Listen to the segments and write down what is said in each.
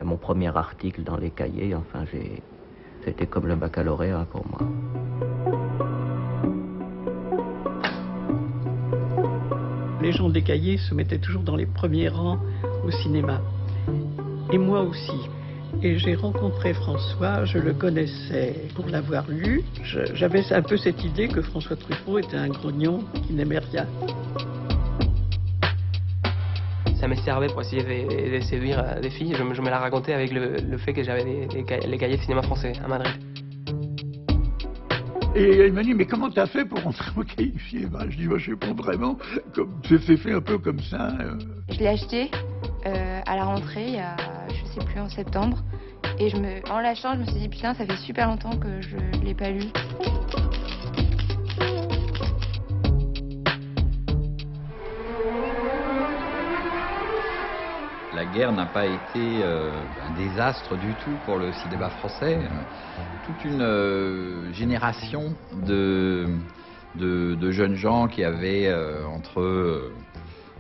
mon premier article dans les cahiers. Enfin, c'était comme le baccalauréat pour moi. Les gens des cahiers se mettaient toujours dans les premiers rangs au cinéma. Et moi aussi. Et j'ai rencontré François, je le connaissais pour l'avoir lu. J'avais un peu cette idée que François Truffaut était un grognon qui n'aimait rien. Ça me servait pour essayer de séduire des filles. Je me la racontais avec le fait que j'avais les cahiers de cinéma français à Madrid. Et il m'a dit, mais comment t'as fait pour rentrer au cahier du cinéma? Je dis, moi, je sais pas vraiment, c'est fait un peu comme ça. Je l'ai acheté à la rentrée, il y a, je sais plus, en septembre. Et en l'achetant, je me suis dit, putain, ça fait super longtemps que je l'ai pas lu. La guerre n'a pas été un désastre du tout pour le cinéma français. Toute une génération de jeunes gens qui avaient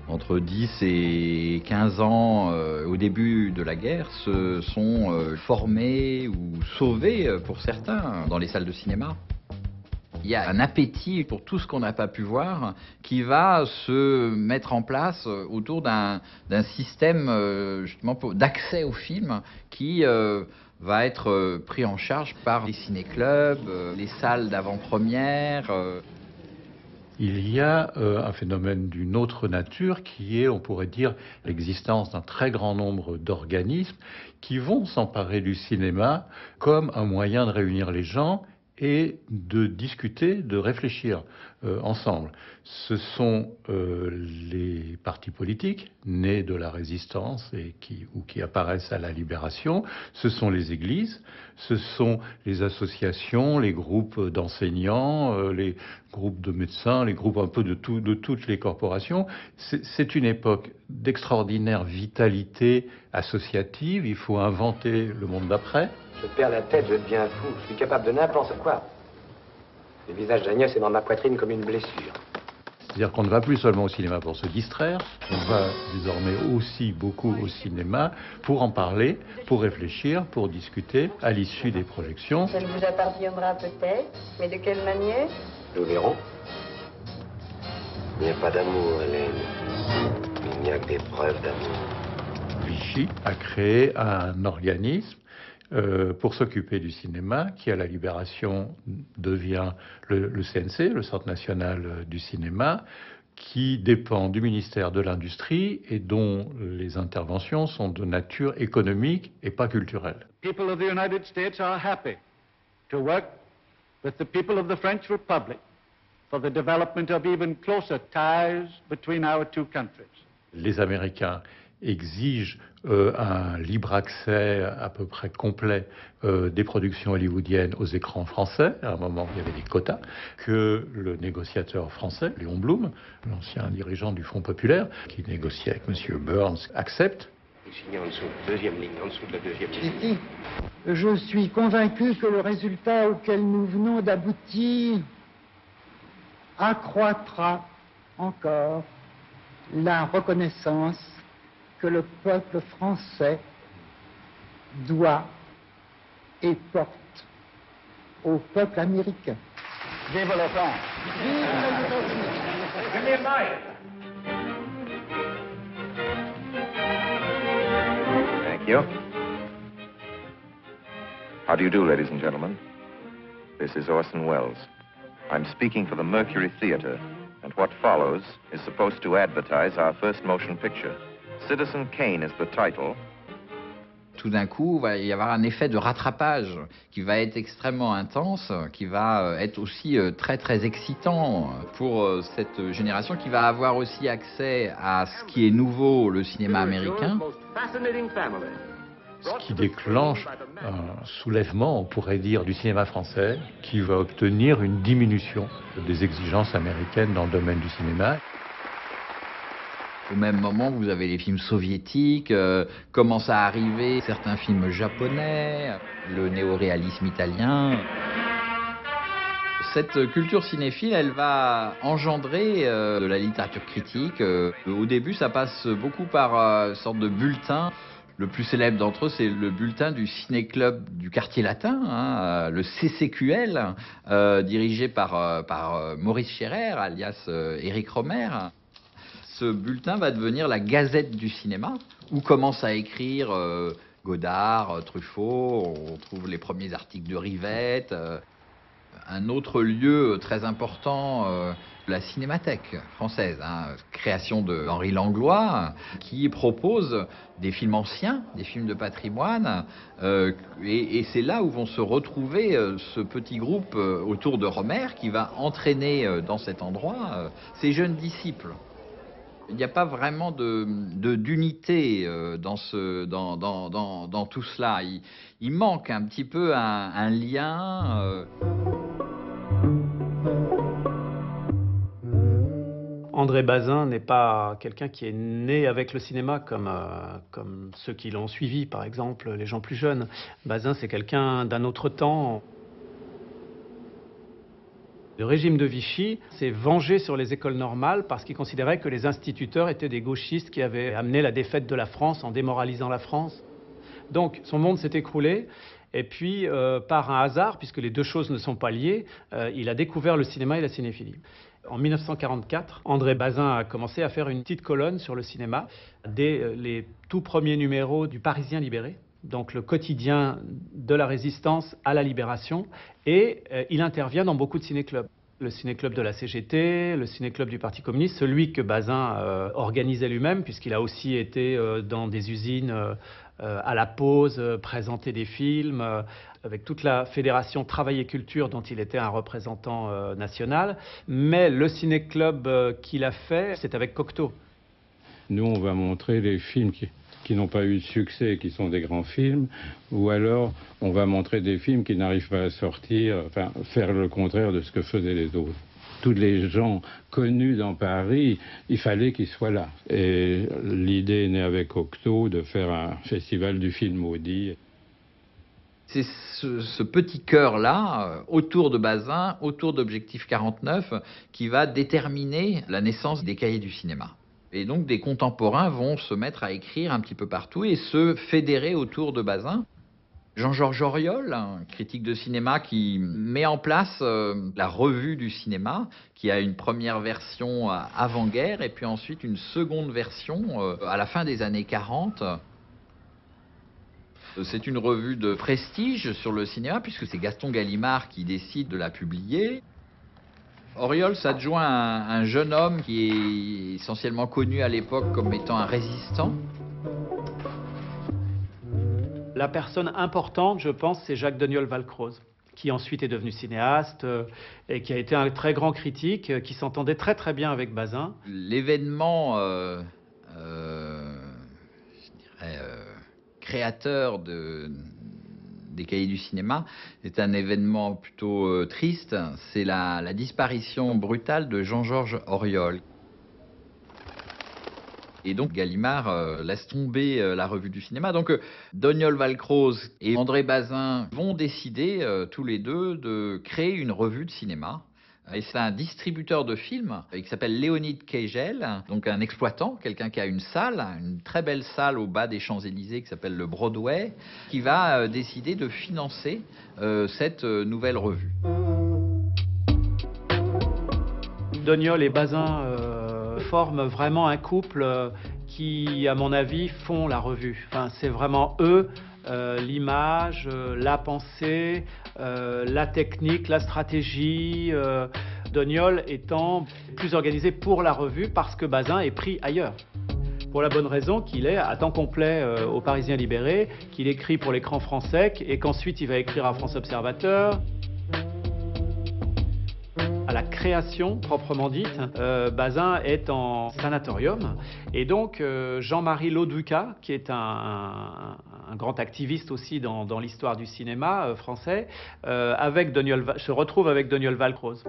entre 10 et 15 ans au début de la guerre se sont formés ou sauvés pour certains dans les salles de cinéma. Il y a un appétit pour tout ce qu'on n'a pas pu voir qui va se mettre en place autour d'un système justement d'accès au film qui va être pris en charge par les ciné-clubs, les salles d'avant-première. Il y a un phénomène d'une autre nature qui est, on pourrait dire, l'existence d'un très grand nombre d'organismes qui vont s'emparer du cinéma comme un moyen de réunir les gens et de discuter, de réfléchir ensemble. Ce sont les partis politiques nés de la résistance et qui apparaissent à la libération, ce sont les églises, ce sont les associations, les groupes d'enseignants, les groupes de médecins, les groupes un peu de toutes les corporations. C'est une époque d'extraordinaire vitalité associative, il faut inventer le monde d'après. Je perds la tête, je deviens fou. Je suis capable de n'importe quoi. Le visage d'Agnès est dans ma poitrine comme une blessure. C'est-à-dire qu'on ne va plus seulement au cinéma pour se distraire, on va désormais aussi beaucoup au cinéma pour en parler, pour réfléchir, pour discuter à l'issue des projections. Elle vous appartiendra peut-être, mais de quelle manière? Nous verrons. Il n'y a pas d'amour, Hélène. Il n'y a que des preuves d'amour. Vichy a créé un organisme pour s'occuper du cinéma, qui à la Libération devient le CNC, le Centre national du cinéma, qui dépend du ministère de l'Industrie et dont les interventions sont de nature économique et pas culturelle. People of the United States are happy to work with the people of the French Republic for the development of even closer ties between our two countries. Les Américains exigent un libre accès à peu près complet des productions hollywoodiennes aux écrans français. À un moment, il y avait des quotas que le négociateur français, Léon Blum, l'ancien dirigeant du Front populaire, qui négociait avec M. Burns, accepte. Signé en dessous, deuxième ligne, en dessous de la deuxième ligne. Ici, je suis convaincu que le résultat auquel nous venons d'aboutir accroîtra encore la reconnaissance que le peuple français doit et porte au peuple américain. Vive la France! Vive les États-Unis! Give me a knife! Thank you. How do you do, ladies and gentlemen? This is Orson Welles. I'm speaking for the Mercury Theater, and what follows is supposed to advertise our first motion picture. Citizen Kane is the title. Tout d'un coup, il va y avoir un effet de rattrapage qui va être extrêmement intense, qui va être aussi très très excitant pour cette génération qui va avoir aussi accès à ce qui est nouveau, le cinéma américain. Ce qui déclenche un soulèvement, on pourrait dire, du cinéma français, qui va obtenir une diminution des exigences américaines dans le domaine du cinéma. Au même moment, vous avez les films soviétiques, commencent à arriver certains films japonais, le néoréalisme italien. Cette culture cinéphile, elle va engendrer de la littérature critique. Au début, ça passe beaucoup par une sorte de bulletin. Le plus célèbre d'entre eux, c'est le bulletin du ciné-club du quartier latin, hein, le CCQL, dirigé par Maurice Scherrer, alias Éric Romer. Ce bulletin va devenir la Gazette du cinéma, où commence à écrire Godard, Truffaut, on trouve les premiers articles de Rivette. Un autre lieu très important, la Cinémathèque française, hein, création de Henri Langlois, qui propose des films anciens, des films de patrimoine, et c'est là où vont se retrouver ce petit groupe autour de Romer, qui va entraîner dans cet endroit ses jeunes disciples. Il n'y a pas vraiment d'unité dans tout cela. Il manque un petit peu un lien. André Bazin n'est pas quelqu'un qui est né avec le cinéma comme ceux qui l'ont suivi, par exemple, les gens plus jeunes. Bazin, c'est quelqu'un d'un autre temps. Le régime de Vichy s'est vengé sur les écoles normales parce qu'il considérait que les instituteurs étaient des gauchistes qui avaient amené la défaite de la France en démoralisant la France. Donc son monde s'est écroulé et puis par un hasard, puisque les deux choses ne sont pas liées, il a découvert le cinéma et la cinéphilie. En 1944, André Bazin a commencé à faire une petite colonne sur le cinéma dès les tout premiers numéros du Parisien libéré, donc le quotidien de la résistance à la libération, et il intervient dans beaucoup de ciné-clubs. Le ciné-club de la CGT, le ciné-club du Parti communiste, celui que Bazin organisait lui-même, puisqu'il a aussi été dans des usines à la pause, présenter des films, avec toute la fédération Travail et Culture dont il était un représentant national. Mais le ciné-club qu'il a fait, c'est avec Cocteau. Nous, on va montrer les films qui n'ont pas eu de succès, qui sont des grands films, ou alors on va montrer des films qui n'arrivent pas à sortir, enfin faire le contraire de ce que faisaient les autres. Tous les gens connus dans Paris, il fallait qu'ils soient là. Et l'idée est née avec Cocteau de faire un festival du film maudit. C'est ce petit cœur-là, autour de Bazin, autour d'Objectif 49, qui va déterminer la naissance des cahiers du cinéma. Et donc des contemporains vont se mettre à écrire un petit peu partout et se fédérer autour de Bazin. Jean-Georges Auriol, un critique de cinéma qui met en place la revue du cinéma, qui a une première version avant-guerre et puis ensuite une seconde version à la fin des années 40. C'est une revue de prestige sur le cinéma puisque c'est Gaston Gallimard qui décide de la publier. Auriol s'adjoint un jeune homme qui est essentiellement connu à l'époque comme étant un résistant. La personne importante, je pense, c'est Jacques Doniol-Valcroze, qui ensuite est devenu cinéaste et qui a été un très grand critique, qui s'entendait très très bien avec Bazin. L'événement créateur des cahiers du cinéma est un événement plutôt triste, c'est la disparition brutale de Jean-Georges Auriol. Et donc Gallimard laisse tomber la revue du cinéma. Donc Doniol-Valcroze et André Bazin vont décider tous les deux de créer une revue de cinéma. Et c'est un distributeur de films qui s'appelle Léonide Kegel, donc un exploitant, quelqu'un qui a une salle, une très belle salle au bas des Champs-Élysées qui s'appelle le Broadway, qui va décider de financer cette nouvelle revue. Doniol et Bazin forment vraiment un couple qui, à mon avis, font la revue. Enfin, c'est vraiment eux, l'image, la pensée, la technique, la stratégie. Doniol étant plus organisé pour la revue parce que Bazin est pris ailleurs. Pour la bonne raison qu'il est à temps complet au Parisien libéré, qu'il écrit pour l'écran français et qu'ensuite il va écrire à France Observateur. À la création proprement dite, Bazin est en sanatorium et donc Jean-Marie Lauduca, qui est un grand activiste aussi dans l'histoire du cinéma français, se retrouve avec Doniol-Valcroze.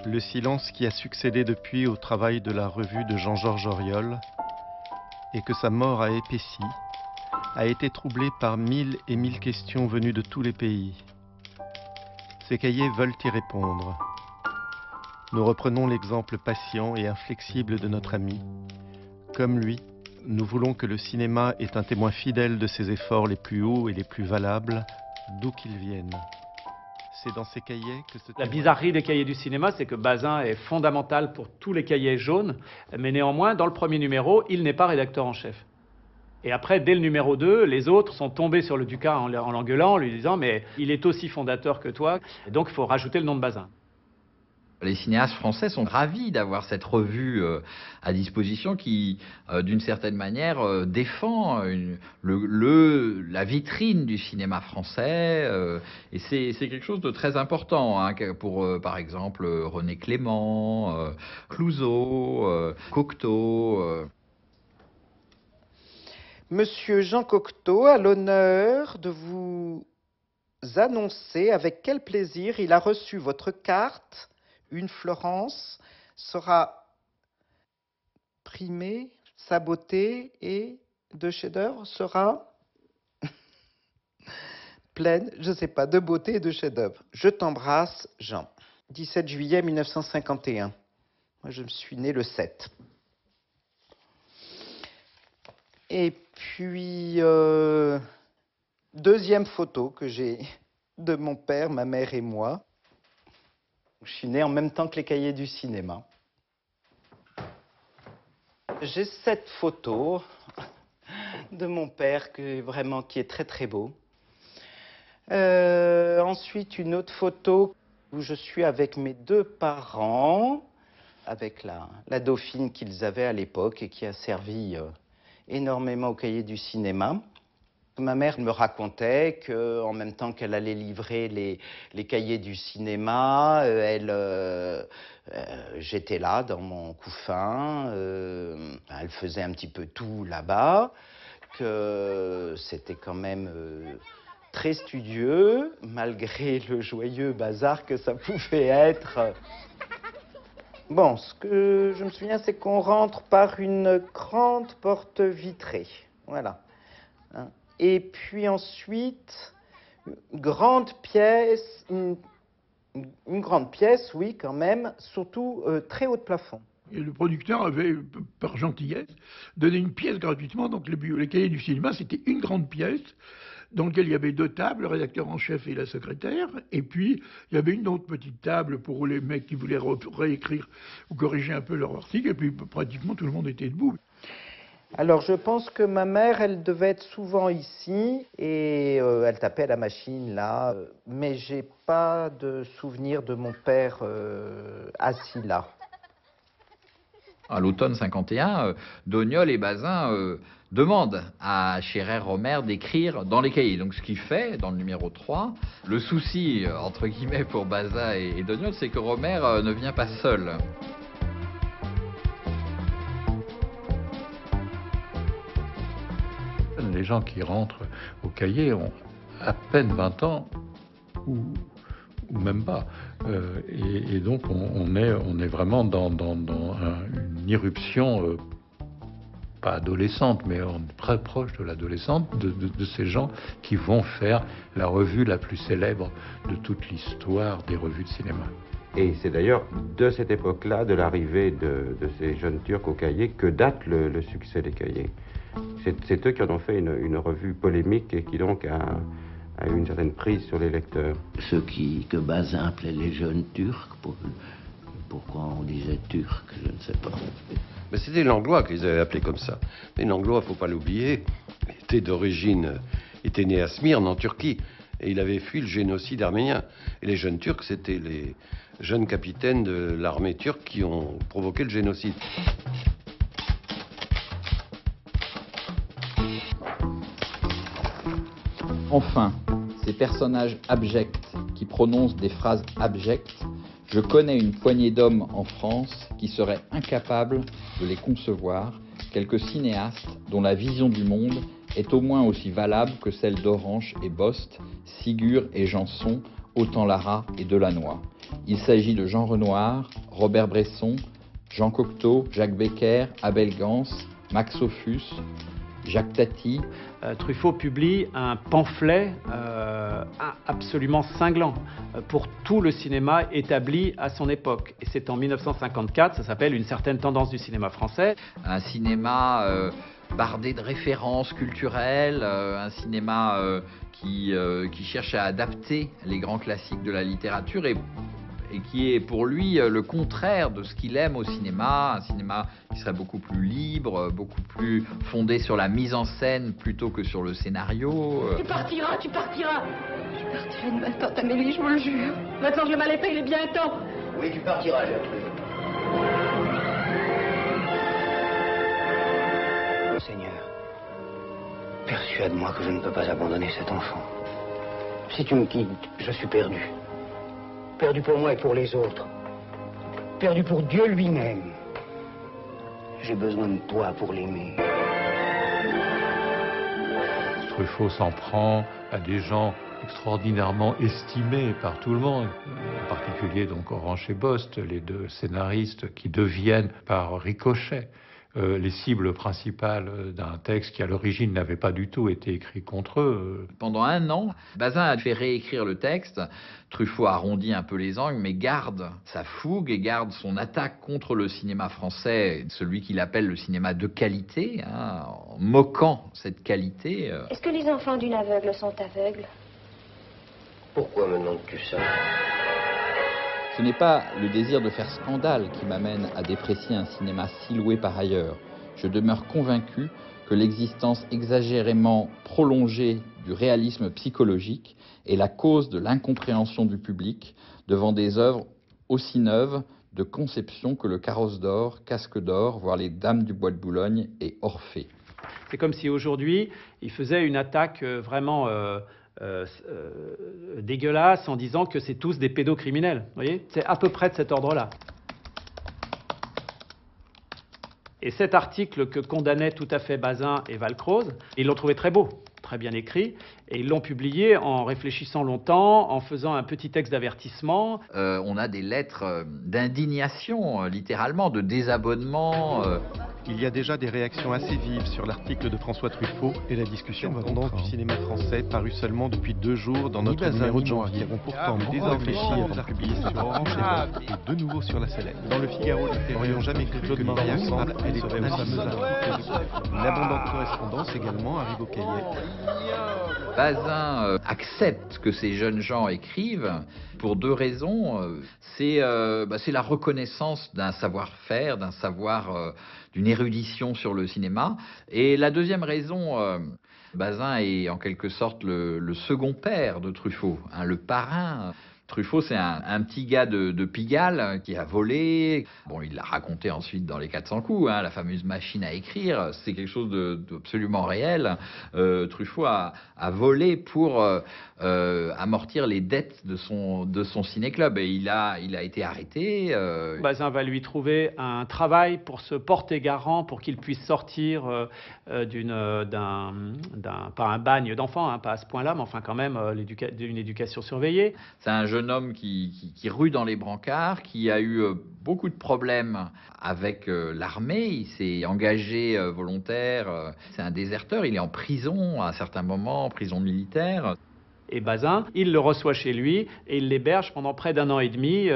Le silence qui a succédé depuis au travail de la revue de Jean-Georges Auriol et que sa mort a épaissi, a été troublé par 1000 et 1000 questions venues de tous les pays. Ces cahiers veulent y répondre. Nous reprenons l'exemple patient et inflexible de notre ami. Comme lui, Nous voulons que le cinéma est un témoin fidèle de ses efforts les plus hauts et les plus valables, d'où qu'ils viennent. C'est dans ces cahiers que La bizarrerie des cahiers du cinéma, c'est que Bazin est fondamental pour tous les cahiers jaunes, mais néanmoins, dans le premier numéro, il n'est pas rédacteur en chef. Et après, dès le numéro 2, les autres sont tombés sur le Ducat en l'engueulant, en lui disant « mais il est aussi fondateur que toi, et donc il faut rajouter le nom de Bazin ». Les cinéastes français sont ravis d'avoir cette revue à disposition qui, d'une certaine manière, défend la vitrine du cinéma français. Et c'est quelque chose de très important hein, pour, par exemple, René Clément, Clouzot, Cocteau. Monsieur Jean Cocteau a l'honneur de vous annoncer avec quel plaisir il a reçu votre carte. Une Florence sera primée, sa beauté et de chef-d'œuvre sera pleine, je ne sais pas, de beauté et de chef-d'œuvre. Je t'embrasse, Jean. 17 juillet 1951. Moi, je me suis né le 7. Et puis, deuxième photo que j'ai de mon père, ma mère et moi. Je suis né en même temps que les cahiers du cinéma. J'ai cette photo de mon père qui est très très beau. Ensuite, une autre photo où je suis avec mes deux parents, avec la dauphine qu'ils avaient à l'époque et qui a servi énormément aux cahiers du cinéma. Ma mère me racontait qu'en même temps qu'elle allait livrer les cahiers du cinéma, j'étais là dans mon couffin, elle faisait un petit peu tout là-bas, que c'était quand même très studieux, malgré le joyeux bazar que ça pouvait être. Bon, ce que je me souviens, c'est qu'on rentre par une grande porte vitrée, voilà. Hein. Et puis ensuite, une grande pièce, oui, quand même, surtout très haut de plafond. Et le producteur avait, par gentillesse, donné une pièce gratuitement. Donc les cahiers du cinéma, c'était une grande pièce dans laquelle il y avait deux tables, le rédacteur en chef et la secrétaire. Et puis, il y avait une autre petite table pour les mecs qui voulaient réécrire ou corriger un peu leur article. Et puis, pratiquement, tout le monde était debout. Alors, je pense que ma mère, elle devait être souvent ici et elle tapait à la machine, là. Mais j'ai pas de souvenir de mon père assis là. À l'automne 51, Doniol et Bazin demandent à Scherer-Romer d'écrire dans les cahiers. Donc, ce qu'il fait dans le numéro 3, le souci, entre guillemets, pour Bazin et Doniol, c'est que Romer ne vient pas seul. Les gens qui rentrent au cahier ont à peine 20 ans ou même pas. Et donc on est vraiment dans une irruption, pas adolescente, mais très proche de l'adolescente, de ces gens qui vont faire la revue la plus célèbre de toute l'histoire des revues de cinéma. Et c'est d'ailleurs de cette époque-là, de l'arrivée de ces jeunes Turcs au cahier, que date le succès des cahiers. C'est eux qui en ont fait une revue polémique et qui donc a eu une certaine prise sur les lecteurs. Ceux que Bazin appelait les jeunes Turcs, pourquoi on disait Turcs, je ne sais pas. Mais c'était Langlois qu'ils avaient appelé comme ça. Mais Langlois, il ne faut pas l'oublier, était né à Smyrne, en Turquie, et il avait fui le génocide arménien. Et les jeunes Turcs, c'était les jeunes capitaines de l'armée turque qui ont provoqué le génocide. Enfin, ces personnages abjects qui prononcent des phrases abjectes, je connais une poignée d'hommes en France qui seraient incapables de les concevoir, quelques cinéastes dont la vision du monde est au moins aussi valable que celle d'Orange et Bost, Sigur et Janson, Autant Lara et Delannoy. Il s'agit de Jean Renoir, Robert Bresson, Jean Cocteau, Jacques Becker, Abel Gance, Max Ophüls, Jacques Tati. Truffaut publie un pamphlet absolument cinglant pour tout le cinéma établi à son époque. Et c'est en 1954, ça s'appelle « Une certaine tendance du cinéma français ». Un cinéma bardé de références culturelles, un cinéma qui cherche à adapter les grands classiques de la littérature et qui est pour lui le contraire de ce qu'il aime au cinéma, un cinéma qui serait beaucoup plus libre, beaucoup plus fondé sur la mise en scène plutôt que sur le scénario. Tu partiras, tu partiras. Je partirai de maintenant, Amélie, je vous le jure. Maintenant que le mal est fait, il est bien temps. Oui, tu partiras, Gertrude. Seigneur, persuade-moi que je ne peux pas abandonner cet enfant. Si tu me quittes, je suis perdu. Perdu pour moi et pour les autres. Perdu pour Dieu lui-même. J'ai besoin de toi pour l'aimer. Truffaut s'en prend à des gens extraordinairement estimés par tout le monde, en particulier donc Orange et Bost, les deux scénaristes qui deviennent par ricochet les cibles principales d'un texte qui à l'origine n'avait pas du tout été écrit contre eux. Pendant 1 an, Bazin a fait réécrire le texte. Truffaut arrondit un peu les angles, mais garde sa fougue et garde son attaque contre le cinéma français, celui qu'il appelle le cinéma de qualité, en moquant cette qualité. Est-ce que les enfants d'une aveugle sont aveugles? Pourquoi me demandes-tu ça? Ce n'est pas le désir de faire scandale qui m'amène à déprécier un cinéma si loué par ailleurs. Je demeure convaincu que l'existence exagérément prolongée du réalisme psychologique est la cause de l'incompréhension du public devant des œuvres aussi neuves de conception que le Carrosse d'or, Casque d'or, voire les Dames du Bois de Boulogne et Orphée. C'est comme si aujourd'hui, il faisait une attaque vraiment dégueulasse en disant que c'est tous des pédocriminels. Vous voyez, c'est à peu près de cet ordre-là. Et cet article que condamnaient tout à fait Bazin et Valcroze, ils l'ont trouvé très beau, très bien écrit, et ils l'ont publié en réfléchissant longtemps, en faisant un petit texte d'avertissement. On a des lettres d'indignation, littéralement, de désabonnement. Il y a déjà des réactions assez vives sur l'article de François Truffaut et la discussion tendance du cinéma français paru seulement depuis 2 jours dans notre numéro de janvier. Qui avons pourtant désinfléchi avant de publier sur Orange et de nouveau sur la Sellette. Dans le Figaro, nous n'aurions jamais cru que Marie ensemble et les fameuses articles. Une abondante correspondance également arrive au Cahier. Bazin accepte que ces jeunes gens écrivent pour 2 raisons. C'est la reconnaissance d'un savoir-faire, d'un savoir, d'une érudition sur le cinéma. Et la deuxième raison, Bazin est en quelque sorte le second père de Truffaut, le parrain. Truffaut, c'est un petit gars de Pigalle qui a volé. Bon, il l'a raconté ensuite dans Les 400 coups, la fameuse machine à écrire. C'est quelque chose d'absolument réel. Truffaut a volé pour amortir les dettes de son ciné-club. Et il a été arrêté. Bazin va lui trouver un travail pour se porter garant, pour qu'il puisse sortir pas un bagne d'enfant, pas à ce point-là, mais enfin quand même d'une éducation surveillée. C'est un jeune homme qui rue dans les brancards, qui a eu beaucoup de problèmes avec l'armée. Il s'est engagé volontaire. C'est un déserteur. Il est en prison à certains moments, en prison militaire. Et Bazin, il le reçoit chez lui et il l'héberge pendant près d'1 an et demi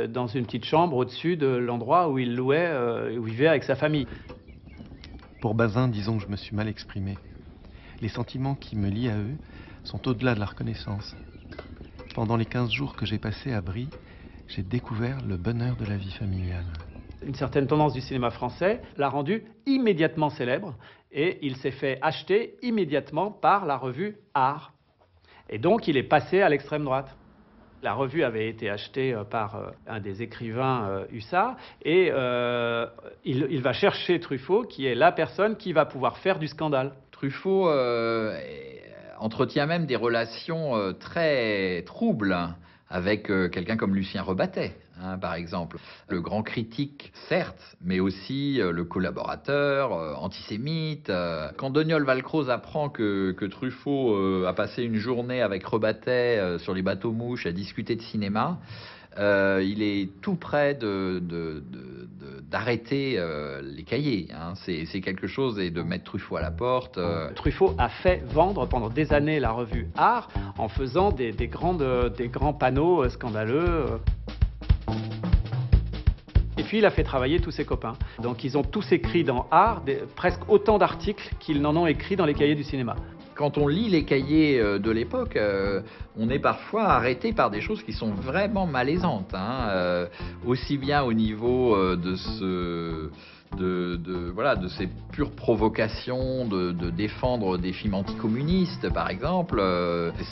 dans une petite chambre au-dessus de l'endroit où il louait, où il vivait avec sa famille. Pour Bazin, disons que je me suis mal exprimé. Les sentiments qui me lient à eux sont au-delà de la reconnaissance. Pendant les 15 jours que j'ai passés à Brie, j'ai découvert le bonheur de la vie familiale. Une certaine tendance du cinéma français l'a rendu immédiatement célèbre et il s'est fait acheter immédiatement par la revue Art. Et donc il est passé à l'extrême droite. La revue avait été achetée par un des écrivains Hussard et il va chercher Truffaut, qui est la personne qui va pouvoir faire du scandale. Truffaut entretient même des relations très troubles avec quelqu'un comme Lucien Rebattet, par exemple. Le grand critique, certes, mais aussi le collaborateur, antisémite. Quand Doniol Valcroze apprend que Truffaut a passé une journée avec Rebattet sur les bateaux-mouches à discuter de cinéma, il est tout près d'arrêter les cahiers. C'est quelque chose, et de mettre Truffaut à la porte. Truffaut a fait vendre pendant des années la revue Art en faisant des grands panneaux scandaleux. Et puis il a fait travailler tous ses copains. Donc ils ont tous écrit dans Art presque autant d'articles qu'ils n'en ont écrit dans les cahiers du cinéma. Quand on lit les cahiers de l'époque, on est parfois arrêté par des choses qui sont vraiment malaisantes, hein, aussi bien au niveau de ces pures provocations de défendre des films anticommunistes, par exemple.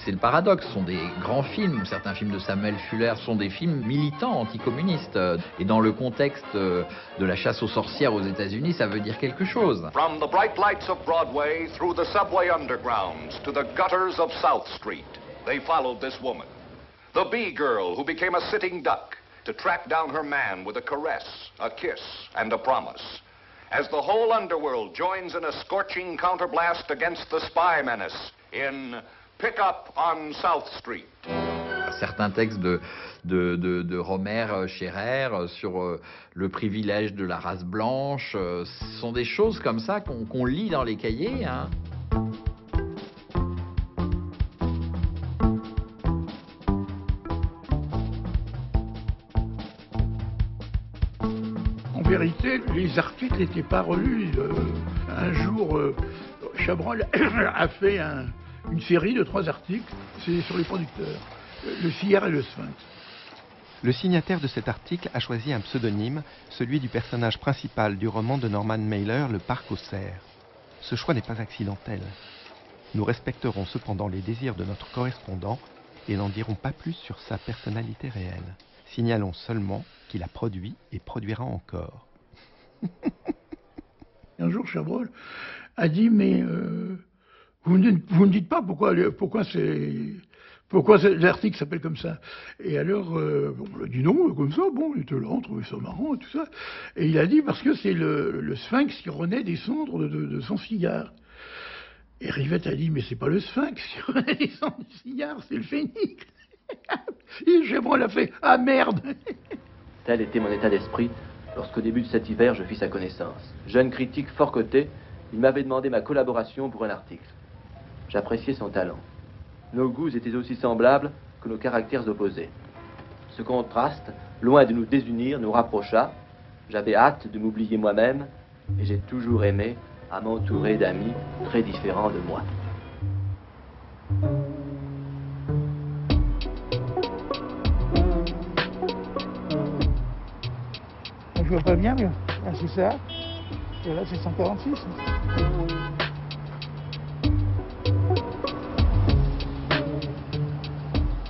C'est le paradoxe, ce sont des grands films. Certains films de Samuel Fuller sont des films militants anticommunistes. Et dans le contexte de la chasse aux sorcières aux États-Unis, ça veut dire quelque chose. From the bright lights of Broadway through the subway undergrounds to the gutters of South Street, they followed this woman, the bee girl who became a sitting duck, to track down her man with a caress, a kiss, and a promise. As the whole underworld joins in a scorching counterblast against the spy menace in Pick Up on South Street. Certains textes de Romer Scherer sur le privilège de la race blanche, ce sont des choses comme ça qu'on lit dans les cahiers, hein. En vérité, les articles n'étaient pas relus. Un jour, Chabrol a fait une série de 3 articles, c'est sur les producteurs, le Cierre et le Sphinx. Le signataire de cet article a choisi un pseudonyme, celui du personnage principal du roman de Norman Mailer, Le Parc aux cerfs. Ce choix n'est pas accidentel. Nous respecterons cependant les désirs de notre correspondant et n'en dirons pas plus sur sa personnalité réelle. Signalons seulement qu'il a produit et produira encore. Un jour, Chabrol a dit, mais vous ne dites pas pourquoi l'article s'appelle comme ça. Et alors, on lui a dit non, comme ça, bon, il était là, on trouvait ça marrant et tout ça. Et il a dit, parce que c'est le sphinx qui renaît des cendres de son cigare. Et Rivette a dit, mais c'est pas le sphinx qui renaît des cendres du cigare, c'est le phénix. Et Chabrol a fait, ah merde. Tel était mon état d'esprit lorsqu'au début de cet hiver, je fis sa connaissance. Jeune critique fort coté, il m'avait demandé ma collaboration pour un article. J'appréciais son talent. Nos goûts étaient aussi semblables que nos caractères opposés. Ce contraste, loin de nous désunir, nous rapprocha. J'avais hâte de m'oublier moi-même et j'ai toujours aimé à m'entourer d'amis très différents de moi. Je vois pas bien, mais là c'est ça. Et là c'est 146.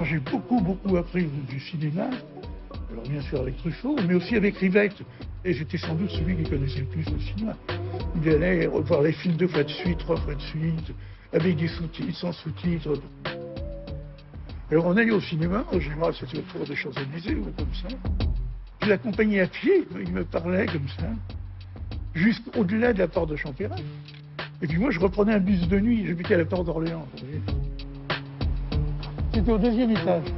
J'ai beaucoup appris du cinéma. Alors bien sûr avec Truffaut, mais aussi avec Rivette. Et j'étais sans doute celui qui connaissait le plus le cinéma. Il allait revoir les films 2 fois de suite, 3 fois de suite, avec des sous-titres, sans sous-titres. Alors on allait au cinéma, en général c'était autour des Champs-Élysées ou comme ça. Je l'accompagnais à pied, il me parlait comme ça, jusqu'au-delà de la porte de Champéret. Et puis moi, je reprenais un bus de nuit, j'habitais à la porte d'Orléans. C'était au 2e étage.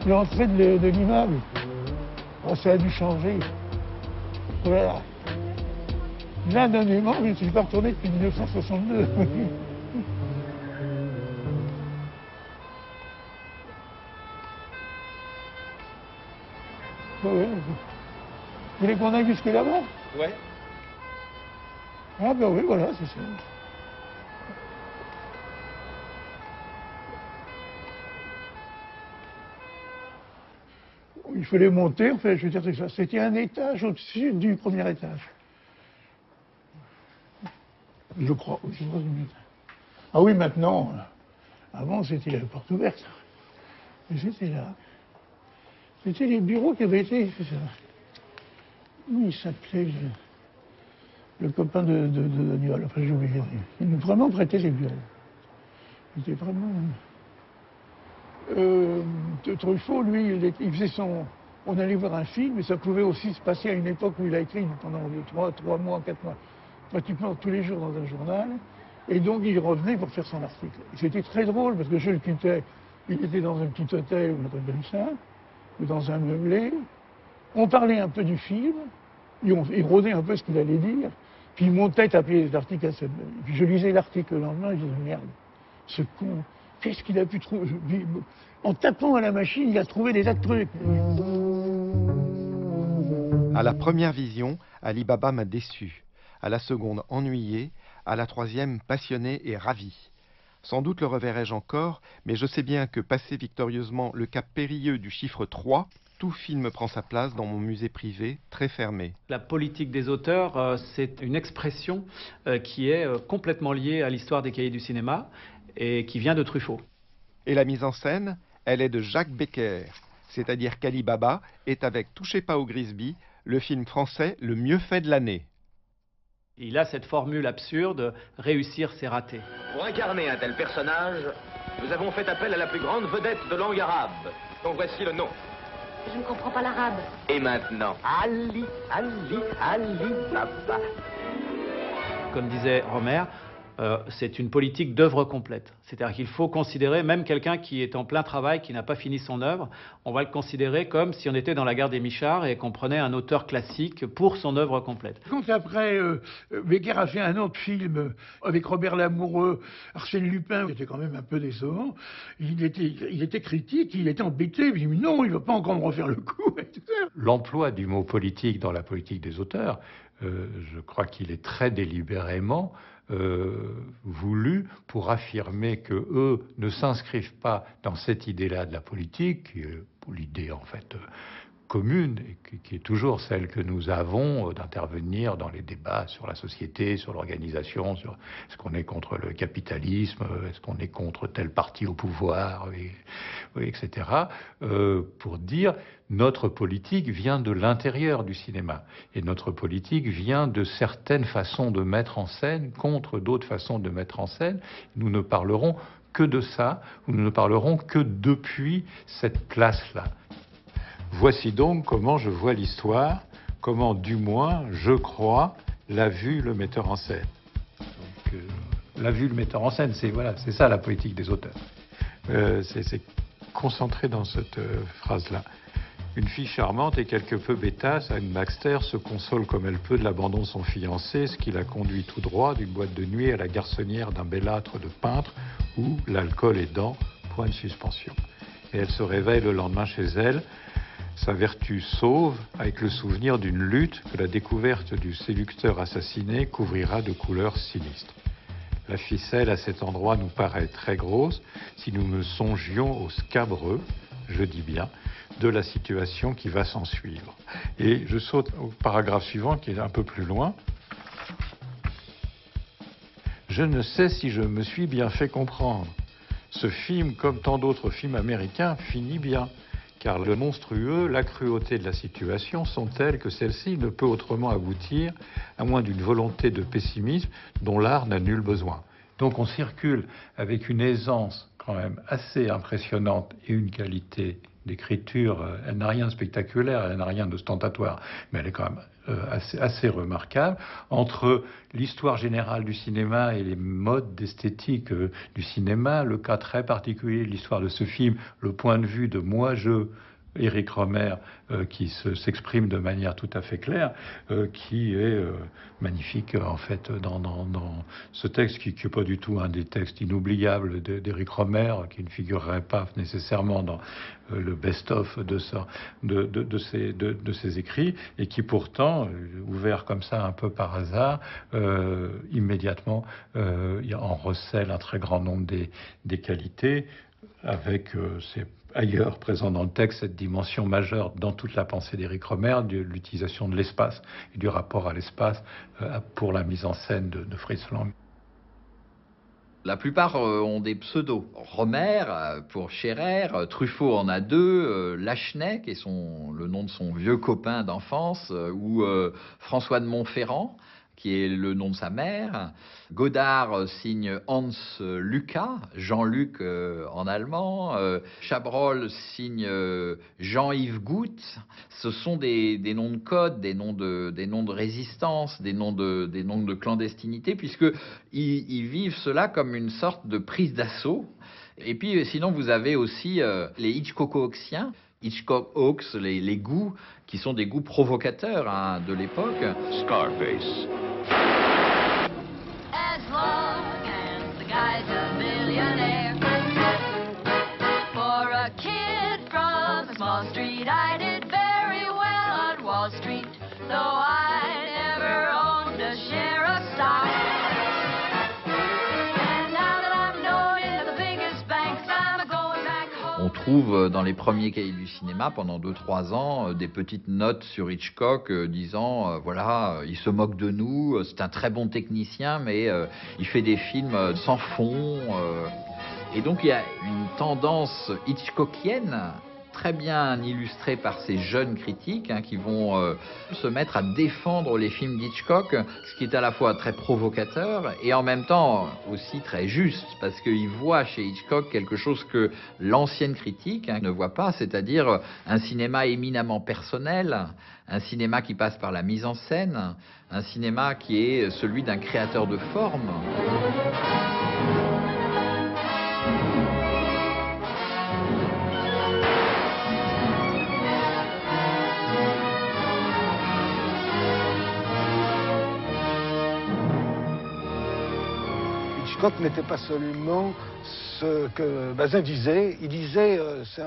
L'entrée de l'immeuble, oh, ça a dû changer. Voilà. Là, d'un aimant, je ne suis pas retourné depuis 1962. Ouais. Vous voulez qu'on aille jusque là-bas? Ouais. Ah ben oui, voilà, c'est ça. Il fallait monter, enfin, je veux dire, c'était un étage au-dessus du premier étage. Je crois. Ah oui, maintenant, avant c'était la porte ouverte. Et j'étais là. C'était les bureaux qui avaient été... Oui, il s'appelait le copain de Daniel. Enfin, j'ai oublié. Il nous vraiment prêtait les bureaux. Il était vraiment... Truffaut, lui, il faisait son... On allait voir un film, mais ça pouvait aussi se passer à une époque où il a écrit pendant 3 mois, 4 mois, pratiquement tous les jours dans un journal. Et donc, il revenait pour faire son article. C'était très drôle, parce que je le quittais. Il était dans un petit hôtel, ou un truc comme ça, ou dans un meublé. On parlait un peu du film, il rôdait un peu ce qu'il allait dire, puis il montait taper les articles à cette... Puis je lisais l'article le lendemain, et je disais, merde, ce con, qu'est-ce qu'il a pu trouver? En tapant à la machine, il a trouvé des tas de trucs. À la première vision, Ali Baba m'a déçu. À la seconde, ennuyé. À la troisième, passionné et ravi. Sans doute le reverrai-je encore, mais je sais bien que, passé victorieusement le cap périlleux du chiffre 3, tout film prend sa place dans mon musée privé, très fermé. La politique des auteurs, c'est une expression qui est complètement liée à l'histoire des cahiers du cinéma et qui vient de Truffaut. Et la mise en scène, elle est de Jacques Becker, c'est-à-dire qu'Ali Baba est, avec Touchez pas au Grisby, le film français le mieux fait de l'année. Il a cette formule absurde, réussir c'est rater. Pour incarner un tel personnage, nous avons fait appel à la plus grande vedette de langue arabe, dont voici le nom. Je ne comprends pas l'arabe. Et maintenant, Ali Baba. Comme disait Romer, c'est une politique d'œuvre complète. C'est-à-dire qu'il faut considérer même quelqu'un qui est en plein travail, qui n'a pas fini son œuvre, on va le considérer comme si on était dans la gare des Michards et qu'on prenait un auteur classique pour son œuvre complète. Quand après, Becker a fait un autre film avec Robert Lamoureux, Arsène Lupin, qui était quand même un peu décevant, il était critique, il était embêté, il dit non, il ne va pas encore me refaire le coup. L'emploi du mot politique dans la politique des auteurs, je crois qu'il est très délibérément voulu pour affirmer que eux ne s'inscrivent pas dans cette idée-là de la politique, qui est l'idée en fait commune et qui est toujours celle que nous avons d'intervenir dans les débats sur la société, sur l'organisation, sur est-ce qu'on est contre le capitalisme, est-ce qu'on est contre tel parti au pouvoir, etc. Pour dire notre politique vient de l'intérieur du cinéma et notre politique vient de certaines façons de mettre en scène contre d'autres façons de mettre en scène. Nous ne parlerons que de ça, ou nous ne parlerons que depuis cette place-là. Voici donc comment je vois l'histoire, comment du moins, je crois, l'a vu le metteur en scène. Donc, l'a vu le metteur en scène, c'est voilà, c'est ça la politique des auteurs. C'est concentré dans cette phrase-là. Une fille charmante et quelque peu bêtasse, Anne Baxter, se console comme elle peut de l'abandon de son fiancé, ce qui la conduit tout droit d'une boîte de nuit à la garçonnière d'un bellâtre de peintre où, l'alcool aidant, point de suspension. Et elle se réveille le lendemain chez elle, sa vertu sauve, avec le souvenir d'une lutte que la découverte du séducteur assassiné couvrira de couleurs sinistres. La ficelle à cet endroit nous paraît très grosse si nous me songions au scabreux, je dis bien, de la situation qui va s'en suivre. Et je saute au paragraphe suivant qui est un peu plus loin. Je ne sais si je me suis bien fait comprendre. Ce film, comme tant d'autres films américains, finit bien. Car le monstrueux, la cruauté de la situation sont telles que celle-ci ne peut autrement aboutir à moins d'une volonté de pessimisme dont l'art n'a nul besoin. Donc on circule avec une aisance quand même assez impressionnante et une qualité d'écriture, elle n'a rien de spectaculaire, elle n'a rien d'ostentatoire, mais elle est quand même assez remarquable, entre l'histoire générale du cinéma et les modes d'esthétique du cinéma, le cas très particulier de l'histoire de ce film, le point de vue de moi-je, Éric Romer, qui s'exprime de manière tout à fait claire, qui est magnifique en fait dans ce texte qui n'est pas du tout un des textes inoubliables d'Éric Romer, qui ne figurerait pas nécessairement dans le best-of de ses écrits, et qui pourtant, ouvert comme ça un peu par hasard, immédiatement en recèle un très grand nombre des qualités, avec ces ailleurs présent dans le texte cette dimension majeure dans toute la pensée d'Éric Romer de l'utilisation de l'espace et du rapport à l'espace pour la mise en scène de Fritz Lang. La plupart ont des pseudos. Romer pour Scherer, Truffaut en a deux, Lachenay, qui est le nom de son vieux copain d'enfance, ou François de Montferrand, qui est le nom de sa mère. Godard signe Hans Lucas, Jean-Luc en allemand. Chabrol signe Jean-Yves Goutte. Ce sont des noms de code, des noms de résistance, des noms de clandestinité, puisque ils vivent cela comme une sorte de prise d'assaut. Et puis sinon vous avez aussi les Hitchcockiens. Hitchcock-Hawks, les goûts, qui sont des goûts provocateurs de l'époque. Scarface. As long as the guy's a millionaire. For a kid from a small street, I did very well on Wall Street. never stop. And now that I'm known in the biggest banks, I'm going back home. On trouve dans les premiers cahiers du cinéma, pendant 2-3 ans, des petites notes sur Hitchcock disant, voilà, il se moque de nous, c'est un très bon technicien, mais il fait des films sans fond. Et donc il y a une tendance hitchcockienne, très bien illustrée par ces jeunes critiques qui vont se mettre à défendre les films d'Hitchcock, ce qui est à la fois très provocateur et en même temps aussi très juste, parce qu'ils voient chez Hitchcock quelque chose que l'ancienne critique ne voit pas, c'est-à-dire un cinéma éminemment personnel, un cinéma qui passe par la mise en scène, un cinéma qui est celui d'un créateur de forme. Hitchcock n'était pas seulement ce que Bazin disait, il disait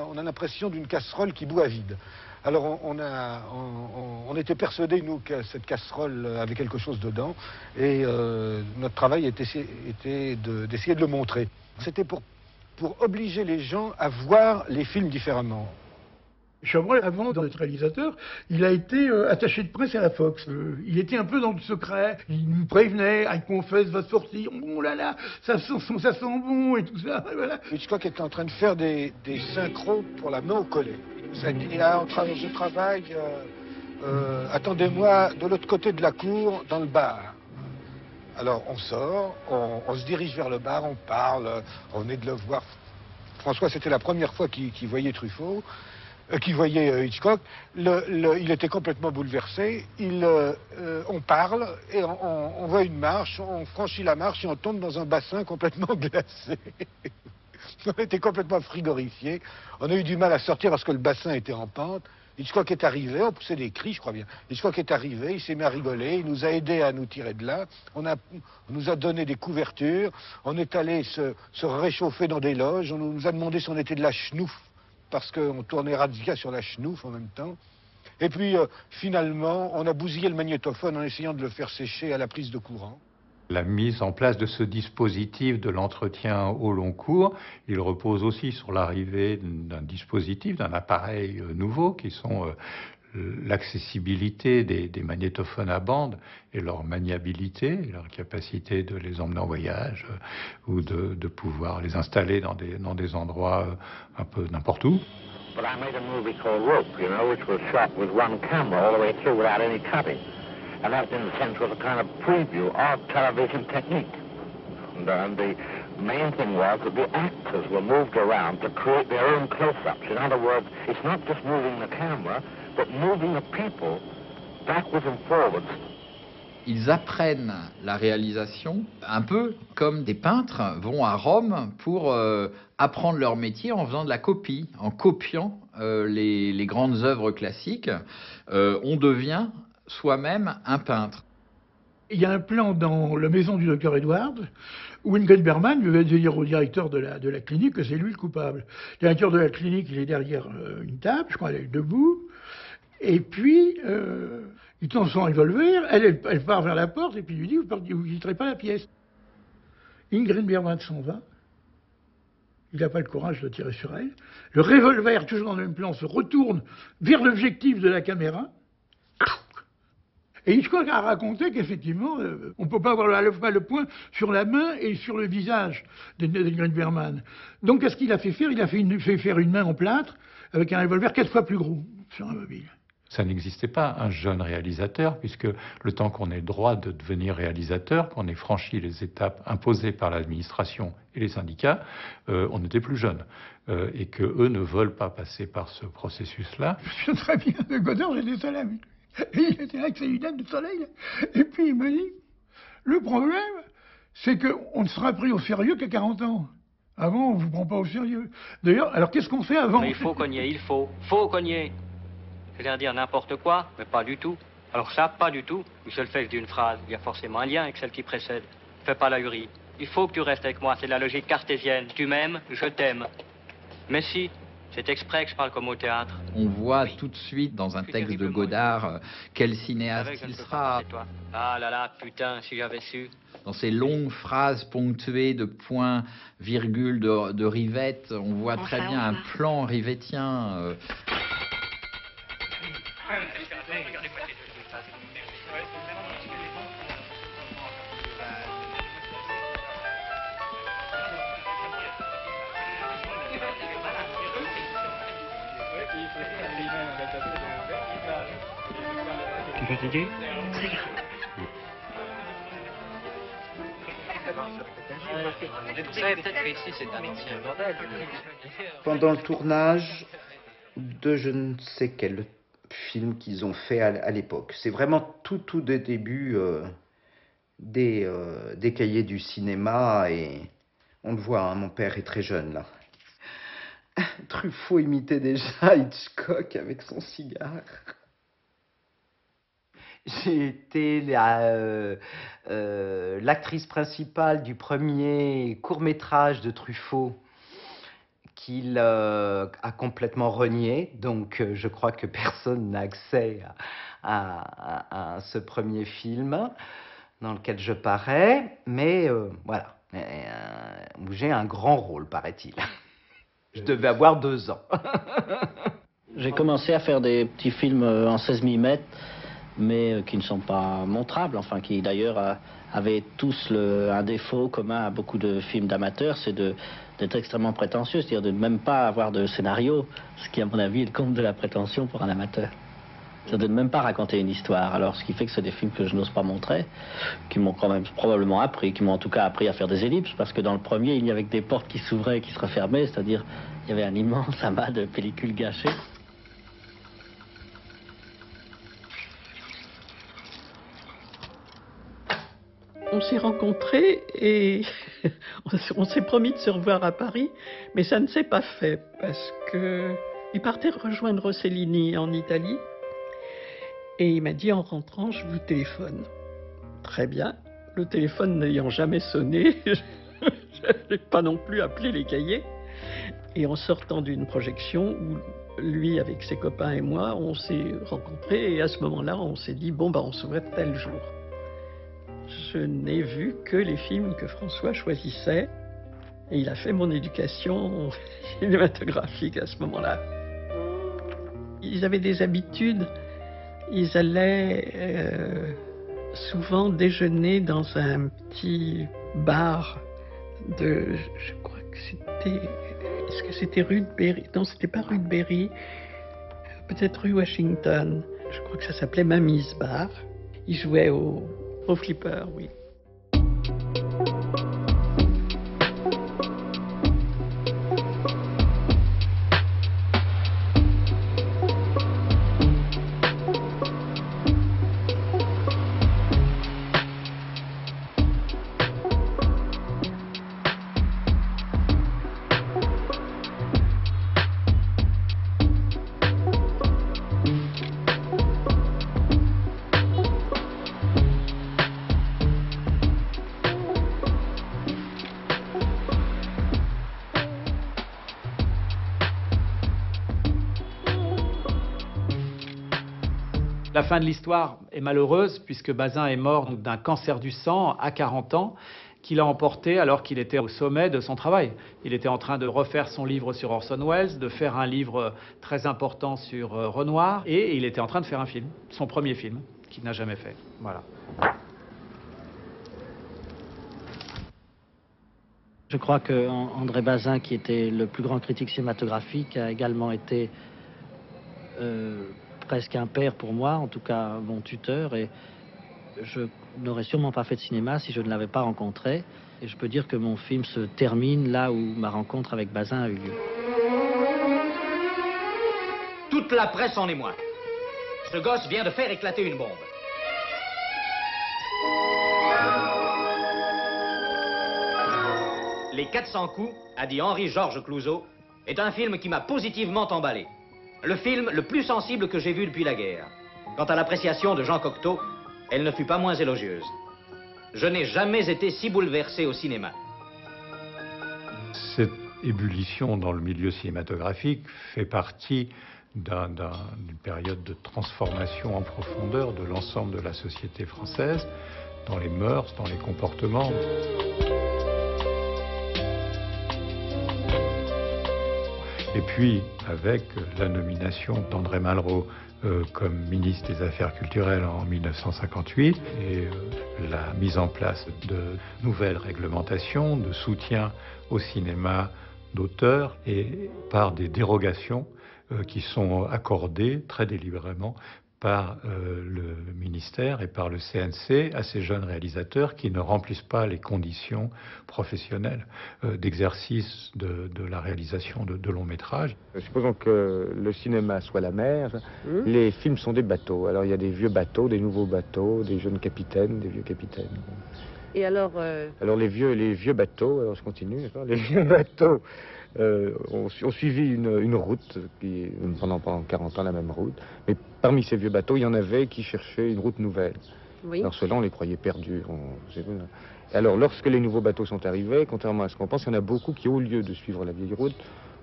on a l'impression d'une casserole qui bout à vide. Alors on était persuadés, nous, que cette casserole avait quelque chose dedans, et notre travail était d'essayer de le montrer. C'était pour obliger les gens à voir les films différemment. Chabrol, avant d'être réalisateur, il a été attaché de presse à la Fox. Il était un peu dans le secret. Il nous prévenait, I Confess va sortir. Oh là là, ça sent bon et tout ça. Et voilà. Hitchcock était en train de faire des synchros pour la main au collet. Ça dit, je travaille, attendez-moi de l'autre côté de la cour, dans le bar. Alors on sort, on se dirige vers le bar, on parle, on venait de le voir. François, c'était la première fois qu'il voyait Truffaut. Qui voyait Hitchcock, il était complètement bouleversé. On parle et on voit une marche, on franchit la marche et on tombe dans un bassin complètement glacé. On était complètement frigorifiés. On a eu du mal à sortir parce que le bassin était en pente. Hitchcock est arrivé, on poussait des cris, je crois bien. Hitchcock est arrivé, il s'est mis à rigoler, il nous a aidés à nous tirer de là. On nous a donné des couvertures, on est allé se réchauffer dans des loges, on nous a demandé si on était de la schnouf, parce qu'on tournait Razzia sur la schnouf en même temps. Et puis, finalement, on a bousillé le magnétophone en essayant de le faire sécher à la prise de courant. La mise en place de ce dispositif de l'entretien au long cours, il repose aussi sur l'arrivée d'un dispositif, d'un appareil nouveau, qui sont l'accessibilité des magnétophones à bande et leur maniabilité, leur capacité de les emmener en voyage ou de pouvoir les installer dans des endroits un peu n'importe où. But I made a movie called Rope, you know, which was shot with one camera all the way through without any cutting. And that, in a sense, was a kind of preview of television technique. And the main thing was that the actors were moved around to create their own close-ups. In other words, it's not just moving the camera, but moving the people backwards and forwards. Ils apprennent la réalisation un peu comme des peintres vont à Rome pour apprendre leur métier en faisant de la copie, en copiant les grandes œuvres classiques. On devient soi-même un peintre. Il y a un plan dans la maison du docteur Edwards où Ingrid Bergman lui va dire au directeur de la clinique que c'est lui le coupable. Le directeur de la clinique, il est derrière une table, je crois, elle est debout, et puis il tend son revolver, elle part vers la porte, et puis il lui dit vous ne quitterez pas la pièce. Ingrid Bergman s'en va, il n'a pas le courage de tirer sur elle. Le revolver, toujours dans le même plan, se retourne vers l'objectif de la caméra. Et Hitchcock a raconté qu'effectivement, on ne peut pas avoir le point sur la main et sur le visage d'Ingrid Bergman. Donc, qu'est-ce qu'il a fait faire? Il a fait faire une main en plâtre avec un revolver 4 fois plus gros sur un mobile. Ça n'existait pas, un jeune réalisateur, puisque le temps qu'on ait droit de devenir réalisateur, qu'on ait franchi les étapes imposées par l'administration et les syndicats, on était plus jeunes. Et qu'eux ne veulent pas passer par ce processus-là. Je sais très bien, de Godard, j'étais seul avec lui. Et il était là avec ses lunettes de soleil. Et puis il me dit, le problème, c'est qu'on ne sera pris au sérieux qu'à 40 ans. Avant, on ne vous prend pas au sérieux. D'ailleurs, alors qu'est-ce qu'on fait avant? Mais il faut cogner, faut cogner. C'est-à-dire n'importe quoi, mais pas du tout. Alors ça, pas du tout. Une seule fait d'une phrase, il y a forcément un lien avec celle qui précède. Fais pas la hurie. Il faut que tu restes avec moi, c'est la logique cartésienne. Tu m'aimes, je t'aime. Mais si C'est exprès que je parle comme au théâtre. On voit tout de suite dans un texte de Godard quel cinéaste Avec, je ne il peux pas sera. passer, toi. Ah là là, putain, si j'avais su. Dans ces longues phrases ponctuées de points, virgules, de rivettes, on voit très bien un plan rivetien. Tu es fatigué? Vous savez peut-être qu'ici c'est un ancien bordel. Pendant le tournage de je ne sais quel film qu'ils ont fait à l'époque. C'est vraiment tout des débuts des cahiers du cinéma et on le voit, hein, mon père est très jeune là. Truffaut imitait déjà Hitchcock avec son cigare. J'ai été l'actrice principale du premier court-métrage de Truffaut qu'il a complètement renié. Donc je crois que personne n'a accès à ce premier film dans lequel je parais. Mais voilà, où j'ai un grand rôle, paraît-il. Je devais avoir 2 ans. J'ai commencé à faire des petits films en 16 mm, mais qui ne sont pas montrables, enfin qui d'ailleurs avaient tous un défaut commun à beaucoup de films d'amateurs, c'est d'être extrêmement prétentieux, c'est-à-dire de ne même pas avoir de scénario, ce qui à mon avis est le comble de la prétention pour un amateur. C'est-à-dire de ne même pas raconter une histoire. Alors ce qui fait que c'est des films que je n'ose pas montrer, qui m'ont quand même probablement appris, qui m'ont en tout cas appris à faire des ellipses, parce que dans le premier, il n'y avait que des portes qui s'ouvraient et qui se refermaient, c'est-à-dire il y avait un immense amas de pellicules gâchées. On s'est rencontrés et on s'est promis de se revoir à Paris, mais ça ne s'est pas fait parce qu'il partait rejoindre Rossellini en Italie et il m'a dit en rentrant, je vous téléphone. Très bien, le téléphone n'ayant jamais sonné, je n'ai pas non plus appelé les cahiers. Et en sortant d'une projection où lui avec ses copains et moi, on s'est rencontrés et à ce moment-là, on s'est dit bon on se voit tel jour. Je n'ai vu que les films que François choisissait et il a fait mon éducation cinématographique à ce moment-là. Ils avaient des habitudes, ils allaient souvent déjeuner dans un petit bar de, je crois que c'était, est-ce que c'était rue de Berry? Non, c'était pas rue de Berry, peut-être rue Washington. Je crois que ça s'appelait Mamie's Bar. Ils jouaient au flipper, oui. La fin de l'histoire est malheureuse puisque Bazin est mort d'un cancer du sang à 40 ans qu'il a emporté alors qu'il était au sommet de son travail. Il était en train de refaire son livre sur Orson Welles, de faire un livre très important sur Renoir et il était en train de faire un film, son premier film, qu'il n'a jamais fait. Voilà. Je crois que André Bazin, qui était le plus grand critique cinématographique, a également été presque un père pour moi, en tout cas mon tuteur, et je n'aurais sûrement pas fait de cinéma si je ne l'avais pas rencontré. Et je peux dire que mon film se termine là où ma rencontre avec Bazin a eu lieu. Toute la presse en émoi. Ce gosse vient de faire éclater une bombe. Les 400 coups, a dit Henri-Georges Clouzot, est un film qui m'a positivement emballé. Le film le plus sensible que j'ai vu depuis la guerre. Quant à l'appréciation de Jean Cocteau, elle ne fut pas moins élogieuse. Je n'ai jamais été si bouleversé au cinéma. C'est ébullition dans le milieu cinématographique fait partie d'une période de transformation en profondeur de l'ensemble de la société française, dans les mœurs, dans les comportements. Et puis, avec la nomination d'André Malraux comme ministre des Affaires culturelles en 1958 et la mise en place de nouvelles réglementations de soutien au cinéma d'auteur et par des dérogations qui sont accordées très délibérément par le ministère et par le CNC à ces jeunes réalisateurs qui ne remplissent pas les conditions professionnelles d'exercice de la réalisation de longs métrages. Supposons que le cinéma soit la mer, les films sont des bateaux. Alors il y a des vieux bateaux, des nouveaux bateaux, des jeunes capitaines, des vieux capitaines. Et alors Alors les vieux bateaux, alors je continue, les vieux bateaux ont suivi une route, qui pendant 40 ans la même route, mais parmi ces vieux bateaux, il y en avait qui cherchaient une route nouvelle. Oui. Alors ceux-là, on les croyait perdus. Alors lorsque les nouveaux bateaux sont arrivés, contrairement à ce qu'on pense, il y en a beaucoup qui, au lieu de suivre la vieille route,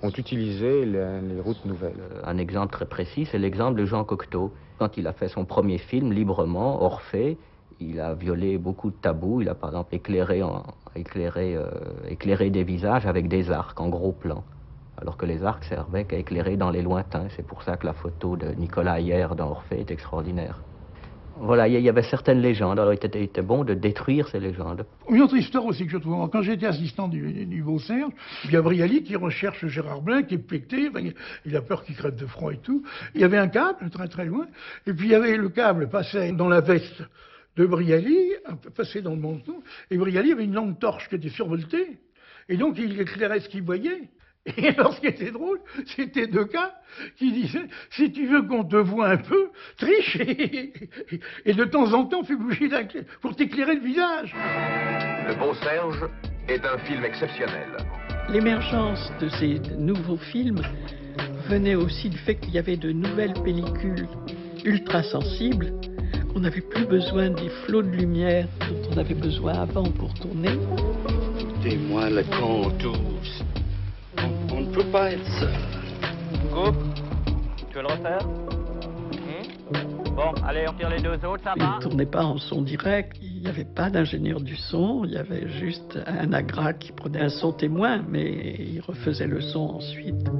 ont utilisé les routes nouvelles. Un exemple très précis, c'est l'exemple de Jean Cocteau. Quand il a fait son premier film, librement, Orphée, il a violé beaucoup de tabous. Il a par exemple éclairé des visages avec des arcs en gros plan, alors que les arcs servaient qu'à éclairer dans les lointains. C'est pour ça que la photo de Nicolas Ayer dans Orphée est extraordinaire. Voilà, il y avait certaines légendes, alors il était bon de détruire ces légendes. Une autre histoire aussi que je trouve, quand j'étais assistant du Beau-Serge, il y a Brialy qui recherche Gérard Blin, qui est pété, il a peur qu'il crève de froid et tout. Il y avait un câble, très très loin, et puis il y avait le câble passé dans la veste de Brialy, passé dans le menton, et Brialy avait une lampe torche qui était survoltée, et donc il éclairait ce qu'il voyait. Et alors ce qui était drôle, c'était deux gars qui disaient « Si tu veux qu'on te voie un peu, triche et de temps en temps fais bouger la clé pour t'éclairer le visage. » Le Beau-Serge est un film exceptionnel. L'émergence de ces nouveaux films venait aussi du fait qu'il y avait de nouvelles pellicules ultra sensibles. On n'avait plus besoin des flots de lumière dont on avait besoin avant pour tourner. Écoutez-moi le con tous. On ne peut pas être seul. Coupe. Tu veux le refaire? Bon, allez, on tire les deux autres, ça va? Il ne tournait pas en son direct. Il n'y avait pas d'ingénieur du son. Il y avait juste un agra qui prenait un son témoin, mais il refaisait le son ensuite.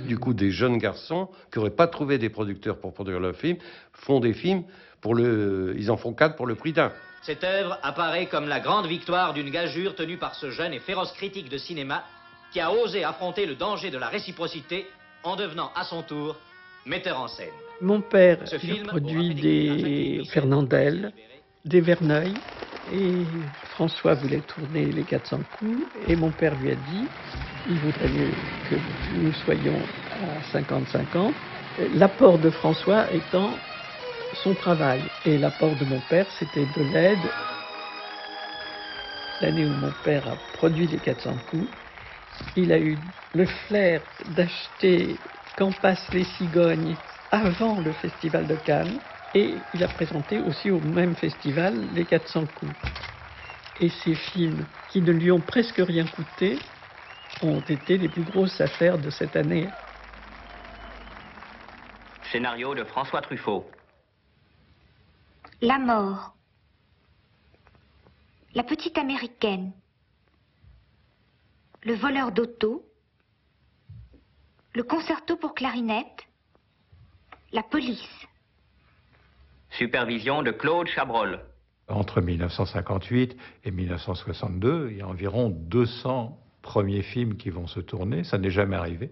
Du coup, des jeunes garçons qui n'auraient pas trouvé des producteurs pour produire leur film, font des films, ils en font 4 pour le prix d'un. Cette œuvre apparaît comme la grande victoire d'une gageure tenue par ce jeune et féroce critique de cinéma qui a osé affronter le danger de la réciprocité en devenant à son tour metteur en scène. Mon père a produit des Fernandel, des Verneuil, et François voulait tourner les 400 coups, et mon père lui a dit il vaudrait mieux que nous soyons à 50-50, l'apport de François étant son travail, et l'apport de mon père c'était de l'aide. L'année où mon père a produit les 400 coups, il a eu le flair d'acheter Quand passent les cigognes avant le festival de Cannes, et il a présenté aussi au même festival les 400 coups. Et ces films, qui ne lui ont presque rien coûté, ont été les plus grosses affaires de cette année. Scénario de François Truffaut. La mort. La petite américaine. Le voleur d'auto. Le concerto pour clarinette. La police. Supervision de Claude Chabrol. Entre 1958 et 1962, il y a environ 200 premiers films qui vont se tourner. Ça n'est jamais arrivé.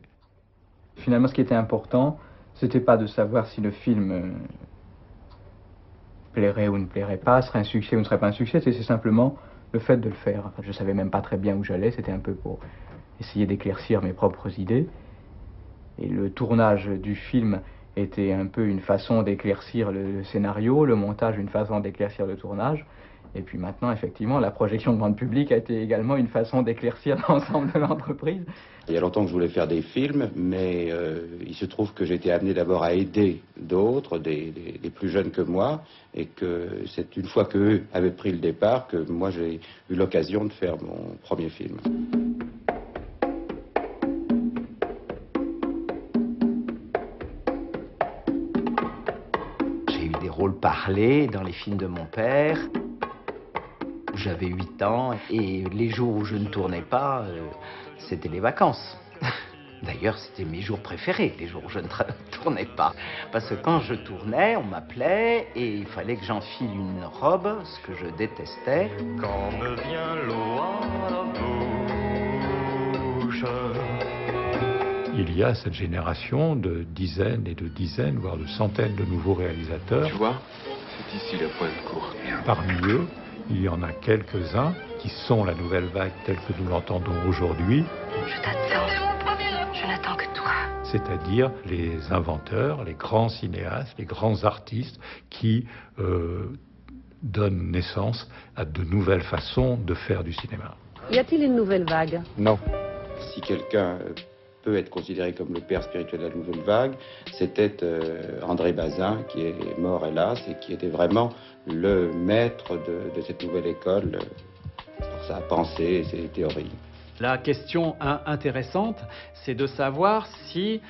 Finalement, ce qui était important, c'était pas de savoir si le film plairait ou ne plairait pas, serait un succès ou ne serait pas un succès, c'est simplement le fait de le faire. Enfin, je savais même pas très bien où j'allais, c'était un peu pour essayer d'éclaircir mes propres idées. Et le tournage du film était un peu une façon d'éclaircir le scénario, le montage une façon d'éclaircir le tournage. Et puis maintenant, effectivement, la projection grand public a été également une façon d'éclaircir l'ensemble de l'entreprise. Il y a longtemps que je voulais faire des films, mais il se trouve que j'ai été amené d'abord à aider d'autres, des plus jeunes que moi, et que c'est une fois qu'eux avaient pris le départ que moi j'ai eu l'occasion de faire mon premier film. parler dans les films de mon père. J'avais 8 ans et les jours où je ne tournais pas, c'était les vacances. D'ailleurs, c'était mes jours préférés, les jours où je ne tournais pas. Parce que quand je tournais, on m'appelait et il fallait que j'enfile une robe, ce que je détestais. Quand me vient l'eau à la bouche. Il y a cette génération de dizaines et de dizaines, voire de centaines de nouveaux réalisateurs. Tu vois, c'est ici la pointe courte. Parmi eux, il y en a quelques-uns qui sont la nouvelle vague telle que nous l'entendons aujourd'hui. Je t'attends. Je n'attends que toi. C'est-à-dire les inventeurs, les grands cinéastes, les grands artistes qui donnent naissance à de nouvelles façons de faire du cinéma. Y a-t-il une nouvelle vague? Non. Si quelqu'un peut être considéré comme le père spirituel de la nouvelle vague, c'était André Bazin, qui est mort hélas, et qui était vraiment le maître de cette nouvelle école, pour sa pensée et ses théories. La question intéressante, c'est de savoir si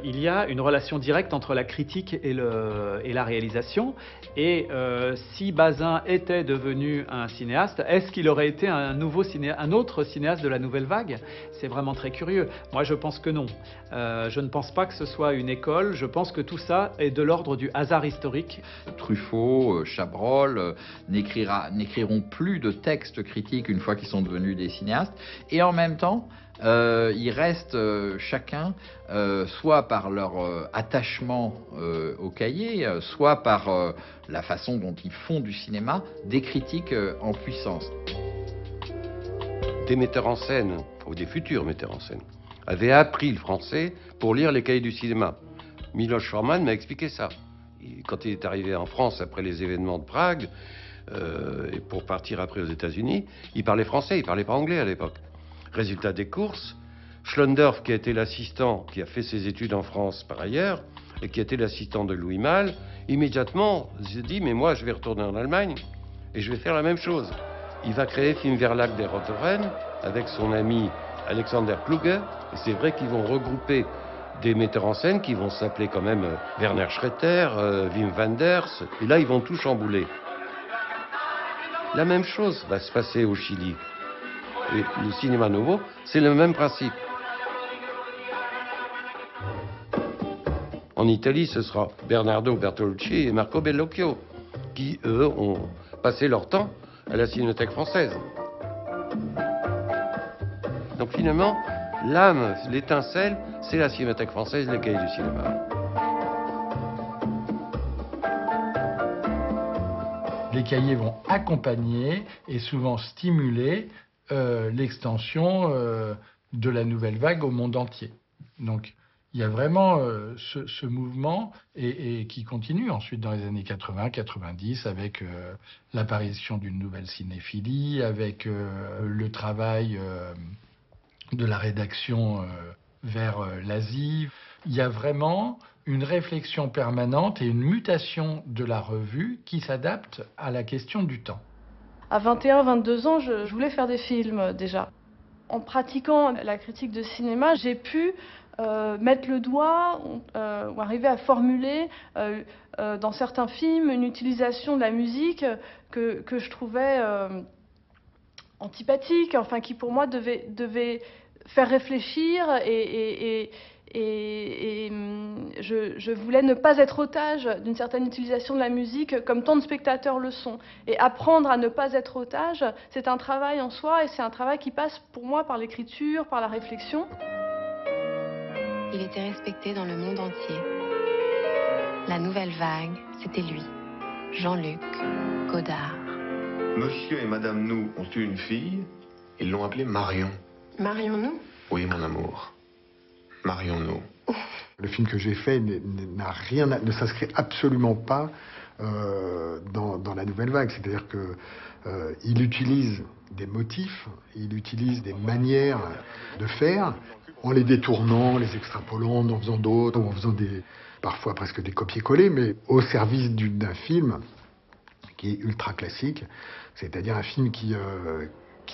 il y a une relation directe entre la critique et la réalisation. Et si Bazin était devenu un cinéaste, est-ce qu'il aurait été un autre cinéaste de la nouvelle vague? C'est vraiment très curieux. Moi, je pense que non. Je ne pense pas que ce soit une école. Je pense que tout ça est de l'ordre du hasard historique. Truffaut, Chabrol n'écriront plus de textes critiques une fois qu'ils sont devenus des cinéastes. Et en même temps, ils restent chacun, soit par leur attachement au cahier, soit par la façon dont ils font du cinéma, des critiques en puissance. Des metteurs en scène, ou des futurs metteurs en scène, avaient appris le français pour lire les cahiers du cinéma. Miloš Forman m'a expliqué ça. Quand il est arrivé en France après les événements de Prague, et pour partir après aux États-Unis, il parlait français, il parlait pas anglais à l'époque. Résultat des courses, Schlondorf, qui a été l'assistant, qui a fait ses études en France par ailleurs, et qui a été l'assistant de Louis Malle, immédiatement s'est dit, mais moi je vais retourner en Allemagne, et je vais faire la même chose. Il va créer Film Verlag der Rotoren, avec son ami Alexander Kluge, et c'est vrai qu'ils vont regrouper des metteurs en scène qui vont s'appeler quand même Werner Schretter, Wim Wenders, et là ils vont tout chambouler. La même chose va se passer au Chili. Et le cinéma nouveau, c'est le même principe. En Italie, ce sera Bernardo Bertolucci et Marco Bellocchio, qui, eux, ont passé leur temps à la Cinémathèque française. Donc finalement, l'âme, l'étincelle, c'est la Cinémathèque française, les cahiers du cinéma. Les cahiers vont accompagner et souvent stimuler l'extension de la nouvelle vague au monde entier. Donc il y a vraiment ce mouvement et qui continue ensuite dans les années 80-90 avec l'apparition d'une nouvelle cinéphilie, avec le travail de la rédaction vers l'Asie. Il y a vraiment une réflexion permanente et une mutation de la revue qui s'adapte à la question du temps. À 21-22 ans, je voulais faire des films déjà. En pratiquant la critique de cinéma, j'ai pu mettre le doigt ou arriver à formuler dans certains films une utilisation de la musique que je trouvais antipathique, enfin qui pour moi devait faire réfléchir et je voulais ne pas être otage d'une certaine utilisation de la musique comme tant de spectateurs le sont. Et apprendre à ne pas être otage, c'est un travail en soi et c'est un travail qui passe pour moi par l'écriture, par la réflexion. Il était respecté dans le monde entier. La nouvelle vague, c'était lui, Jean-Luc Godard. Monsieur et Madame Nou ont eu une fille, ils l'ont appelée Marion. Marion Nou ? Oui, mon amour. Marion Nou. Le film que j'ai fait ne s'inscrit absolument pas dans la nouvelle vague. C'est-à-dire que il utilise des motifs, il utilise des manières de faire, en les détournant, les extrapolant, en faisant d'autres, en faisant parfois presque des copier-coller, mais au service d'un film qui est ultra classique, c'est-à-dire un film qui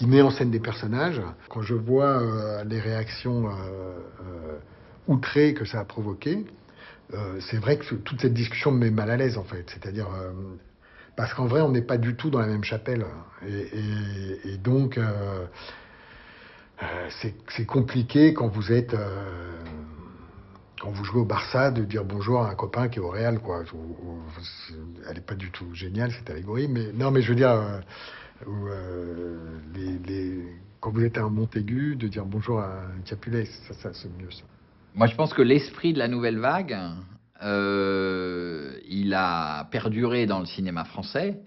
met en scène des personnages. Quand je vois les réactions outrées que ça a provoqué, c'est vrai que toute cette discussion me met mal à l'aise, en fait. C'est-à-dire, parce qu'en vrai, on n'est pas du tout dans la même chapelle. Et donc, c'est compliqué quand vous êtes... quand vous jouez au Barça, de dire bonjour à un copain qui est au Real, quoi. Elle n'est pas du tout géniale, cette allégorie, mais non, mais je veux dire, quand vous êtes à un Montaigu, de dire bonjour à un Capulet, ça c'est mieux, ça. Moi, je pense que l'esprit de la nouvelle vague, il a perduré dans le cinéma français.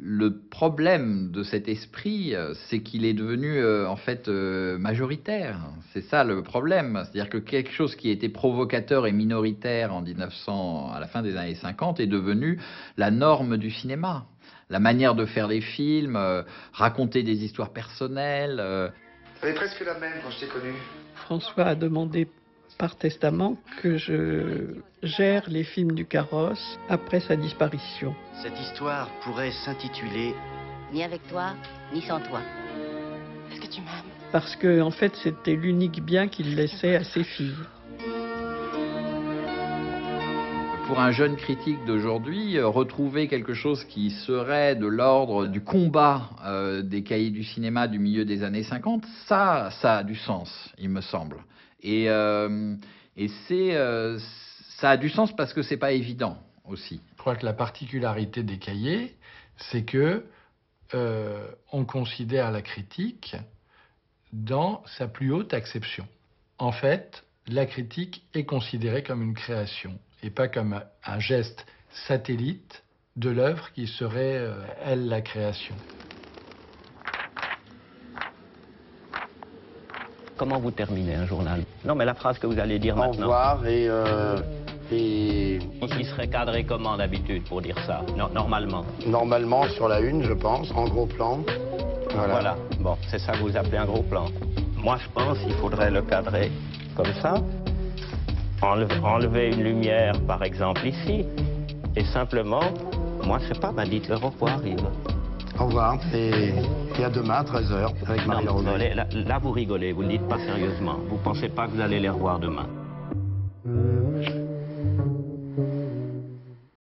Le problème de cet esprit, c'est qu'il est devenu en fait majoritaire. C'est ça le problème. C'est-à-dire que quelque chose qui était provocateur et minoritaire en 1900, à la fin des années 50, est devenu la norme du cinéma. La manière de faire des films, raconter des histoires personnelles. Elle est presque la même quand je t'ai connu. François a demandé par testament que je gère les films du Carrosse après sa disparition. Cette histoire pourrait s'intituler « Ni avec toi, ni sans toi ». Est-ce que tu m'aimes? Parce que, en fait, c'était l'unique bien qu'il laissait à ses filles. Pour un jeune critique d'aujourd'hui, retrouver quelque chose qui serait de l'ordre du combat des cahiers du cinéma du milieu des années 50, ça a du sens, il me semble. Et ça a du sens parce que c'est pas évident aussi. Je crois que la particularité des cahiers, c'est que on considère la critique dans sa plus haute acception. En fait, la critique est considérée comme une création et pas comme un geste satellite de l'œuvre qui serait, elle, la création. Comment vous terminez un journal? Non, mais la phrase que vous allez dire maintenant. Au revoir et... Qui serait cadré comment d'habitude pour dire ça, normalement? Normalement sur la une, je pense, en gros plan. Voilà. Bon, c'est ça que vous appelez un gros plan. Moi, je pense qu'il faudrait le cadrer comme ça. Enlever une lumière, par exemple, ici. Et simplement, moi, je sais pas, dites-leur au revoir, Yves. Au revoir et à demain à 13h avec Marie-Laure. Là, vous rigolez, vous ne le dites pas sérieusement. Vous pensez pas que vous allez les revoir demain.